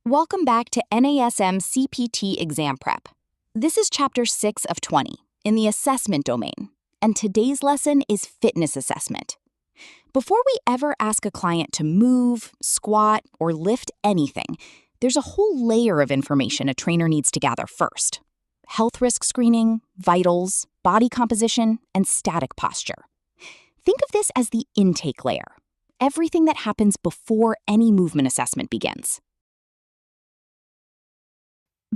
Welcome back to NASM CPT exam prep. This is chapter 6 of 20 in the assessment domain, and today's lesson is fitness assessment. Before we ever ask a client to move, squat, or lift anything, there's a whole layer of information a trainer needs to gather first. Health risk screening, vitals, body composition, and static posture. Think of this as the intake layer, everything that happens before any movement assessment begins.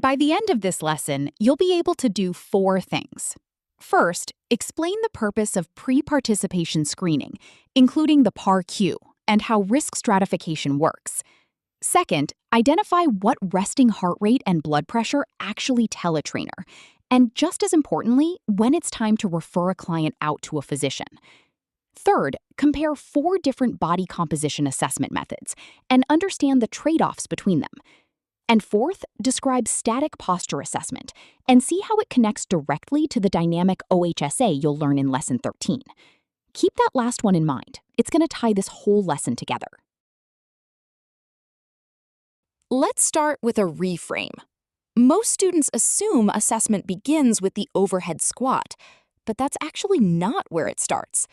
By the end of this lesson, you'll be able to do 4 things. First, explain the purpose of pre-participation screening, including the PAR-Q, and how risk stratification works. Second, identify what resting heart rate and blood pressure actually tell a trainer, and just as importantly, when it's time to refer a client out to a physician. Third, compare 4 different body composition assessment methods and understand the trade-offs between them. And fourth, describe static posture assessment and see how it connects directly to the dynamic OHSA you'll learn in Lesson 13. Keep that last one in mind. It's going to tie this whole lesson together. Let's start with a reframe. Most students assume assessment begins with the overhead squat, but that's actually not where it starts.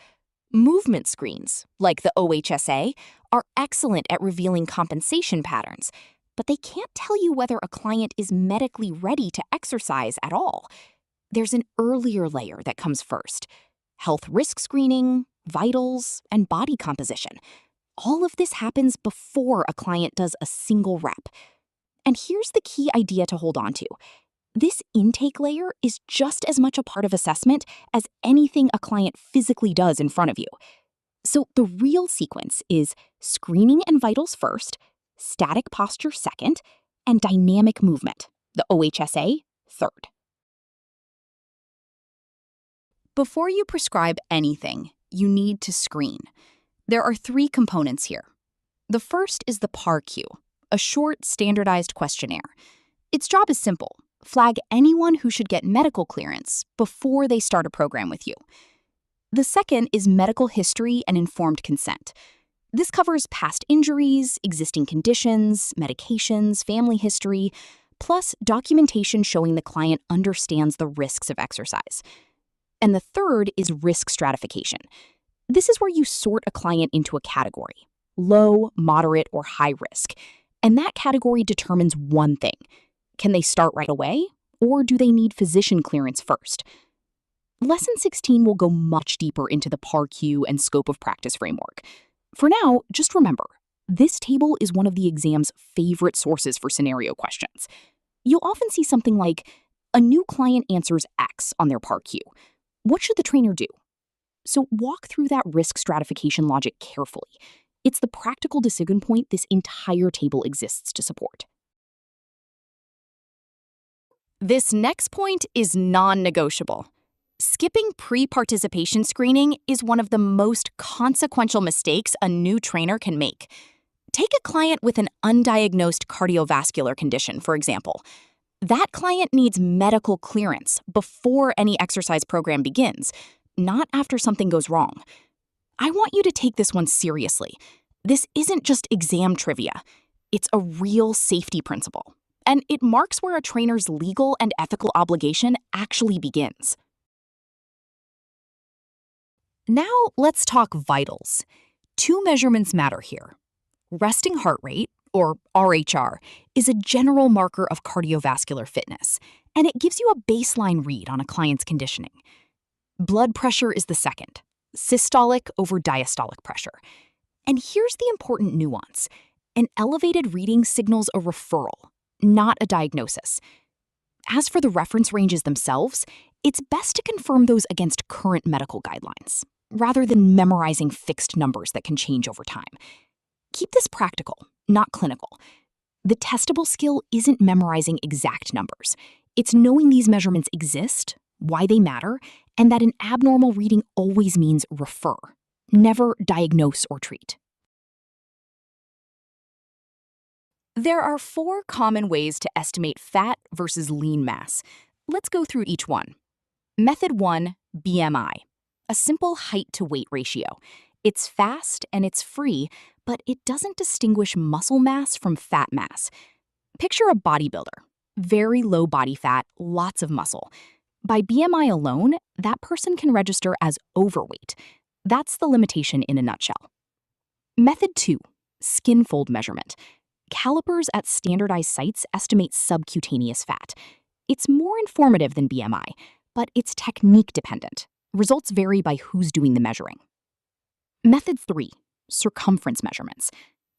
Movement screens, like the OHSA, are excellent at revealing compensation patterns, but they can't tell you whether a client is medically ready to exercise at all. There's an earlier layer that comes first: health risk screening, vitals, and body composition. All of this happens before a client does a single rep. And here's the key idea to hold on to. This intake layer is just as much a part of assessment as anything a client physically does in front of you. So the real sequence is screening and vitals first, static posture second, and dynamic movement, the OHSA, third. Before you prescribe anything, you need to screen. There are 3 components here. The first is the PAR-Q, a short, standardized questionnaire. Its job is simple: flag anyone who should get medical clearance before they start a program with you. The second is medical history and informed consent. This covers past injuries, existing conditions, medications, family history, plus documentation showing the client understands the risks of exercise. And the third is risk stratification. This is where you sort a client into a category: low, moderate, or high risk. And that category determines one thing: can they start right away, or do they need physician clearance first? Lesson 16 will go much deeper into the PAR-Q and scope of practice framework. For now, just remember, this table is one of the exam's favorite sources for scenario questions. You'll often see something like, a new client answers X on their PAR-Q. What should the trainer do? So walk through that risk stratification logic carefully. It's the practical decision point this entire table exists to support. This next point is non-negotiable. Skipping pre-participation screening is one of the most consequential mistakes a new trainer can make. Take a client with an undiagnosed cardiovascular condition, for example. That client needs medical clearance before any exercise program begins, not after something goes wrong. I want you to take this one seriously. This isn't just exam trivia. It's a real safety principle, and it marks where a trainer's legal and ethical obligation actually begins. Now let's talk vitals. 2 measurements matter here. Resting heart rate, or RHR, is a general marker of cardiovascular fitness, and it gives you a baseline read on a client's conditioning. Blood pressure is the second, systolic over diastolic pressure. And here's the important nuance: an elevated reading signals a referral, not a diagnosis. As for the reference ranges themselves, it's best to confirm those against current medical guidelines, rather than memorizing fixed numbers that can change over time. Keep this practical, not clinical. The testable skill isn't memorizing exact numbers. It's knowing these measurements exist, why they matter, and that an abnormal reading always means refer, never diagnose or treat. There are 4 common ways to estimate fat versus lean mass. Let's go through each one. Method 1, BMI. A simple height-to-weight ratio. It's fast and it's free, but it doesn't distinguish muscle mass from fat mass. Picture a bodybuilder. Very low body fat, lots of muscle. By BMI alone, that person can register as overweight. That's the limitation in a nutshell. Method 2, skin fold measurement. Calipers at standardized sites estimate subcutaneous fat. It's more informative than BMI, but it's technique dependent. Results vary by who's doing the measuring. Method 3, circumference measurements.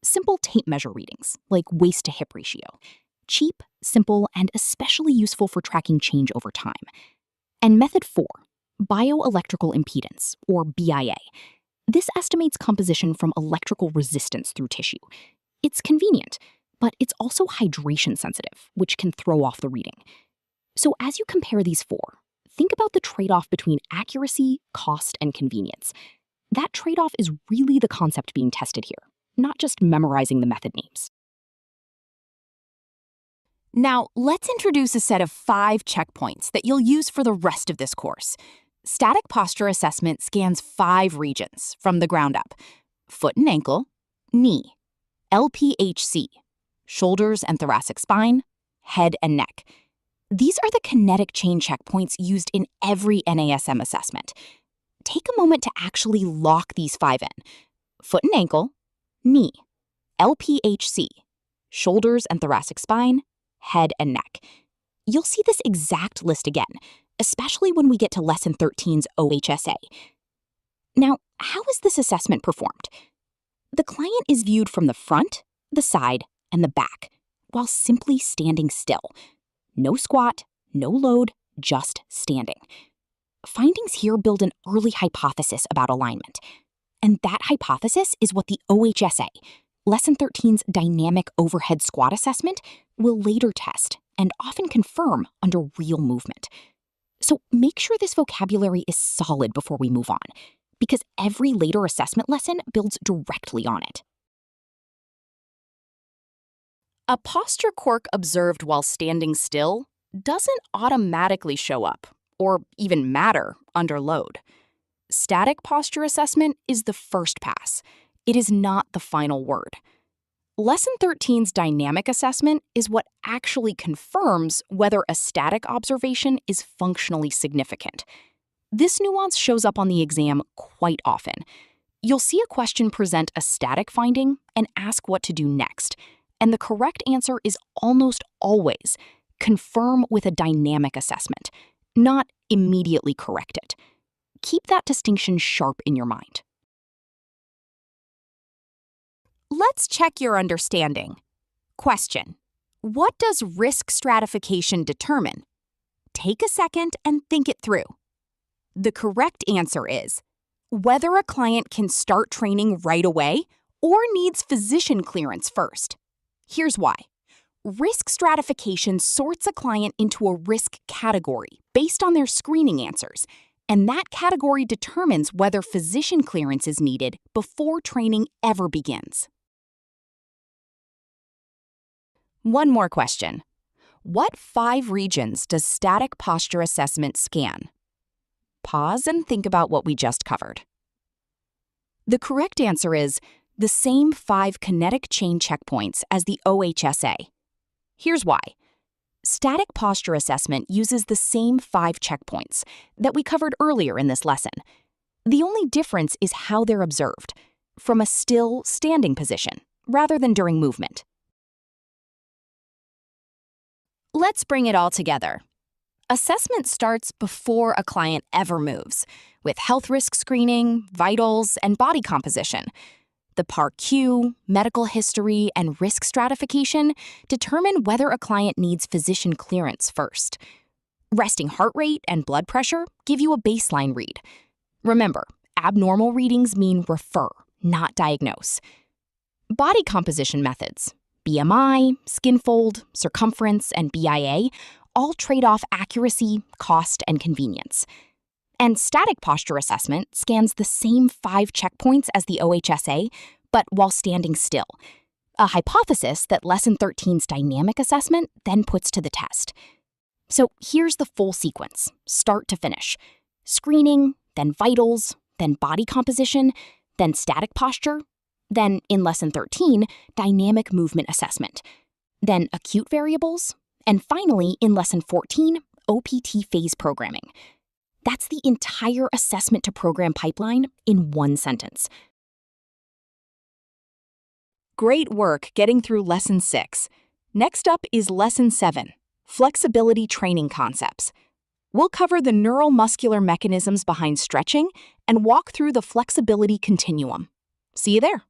Simple tape measure readings, like waist to hip ratio. Cheap, simple, and especially useful for tracking change over time. And method 4, bioelectrical impedance, or BIA. This estimates composition from electrical resistance through tissue. It's convenient, but it's also hydration sensitive, which can throw off the reading. So as you compare these four, think about the trade-off between accuracy, cost, and convenience. That trade-off is really the concept being tested here, not just memorizing the method names. Now, let's introduce a set of 5 checkpoints that you'll use for the rest of this course. Static posture assessment scans 5 regions from the ground up: foot and ankle, knee, LPHC, shoulders and thoracic spine, head and neck. These are the kinetic chain checkpoints used in every NASM assessment. Take a moment to actually lock these 5 in: foot and ankle, knee, LPHC, shoulders and thoracic spine, head and neck. You'll see this exact list again, especially when we get to Lesson 13's OHSA. Now, how is this assessment performed? The client is viewed from the front, the side, and the back, while simply standing still. No squat, no load, just standing. Findings here build an early hypothesis about alignment. And that hypothesis is what the OHSA, Lesson 13's dynamic overhead squat assessment, will later test and often confirm under real movement. So make sure this vocabulary is solid before we move on, because every later assessment lesson builds directly on it. A posture quirk observed while standing still doesn't automatically show up or even matter under load. Static posture assessment is the first pass. It is not the final word. Lesson 13's dynamic assessment is what actually confirms whether a static observation is functionally significant. This nuance shows up on the exam quite often. You'll see a question present a static finding and ask what to do next, and the correct answer is almost always confirm with a dynamic assessment, not immediately correct it. Keep that distinction sharp in your mind. Let's check your understanding. Question: what does risk stratification determine? Take a second and think it through. The correct answer is whether a client can start training right away or needs physician clearance first. Here's why. Risk stratification sorts a client into a risk category based on their screening answers, and that category determines whether physician clearance is needed before training ever begins. One more question. What 5 regions does static posture assessment scan? Pause and think about what we just covered. The correct answer is the same 5 kinetic chain checkpoints as the OHSA. Here's why. Static posture assessment uses the same 5 checkpoints that we covered earlier in this lesson. The only difference is how they're observed, from a still, standing position, rather than during movement. Let's bring it all together. Assessment starts before a client ever moves, with health risk screening, vitals, and body composition. The Part Q, medical history, and risk stratification determine whether a client needs physician clearance first. Resting heart rate and blood pressure give you a baseline read. Remember, abnormal readings mean refer, not diagnose. Body composition methods, BMI, skin fold, circumference, and BIA, all trade off accuracy, cost, and convenience. And static posture assessment scans the same 5 checkpoints as the OHSA, but while standing still, a hypothesis that Lesson 13's dynamic assessment then puts to the test. So here's the full sequence, start to finish. Screening, then vitals, then body composition, then static posture, then, in Lesson 13, dynamic movement assessment. then acute variables, and finally, in Lesson 14, OPT phase programming. That's the entire assessment to program pipeline in one sentence. Great work getting through Lesson 6. Next up is Lesson 7, Flexibility Training Concepts. We'll cover the neuromuscular mechanisms behind stretching and walk through the flexibility continuum. See you there.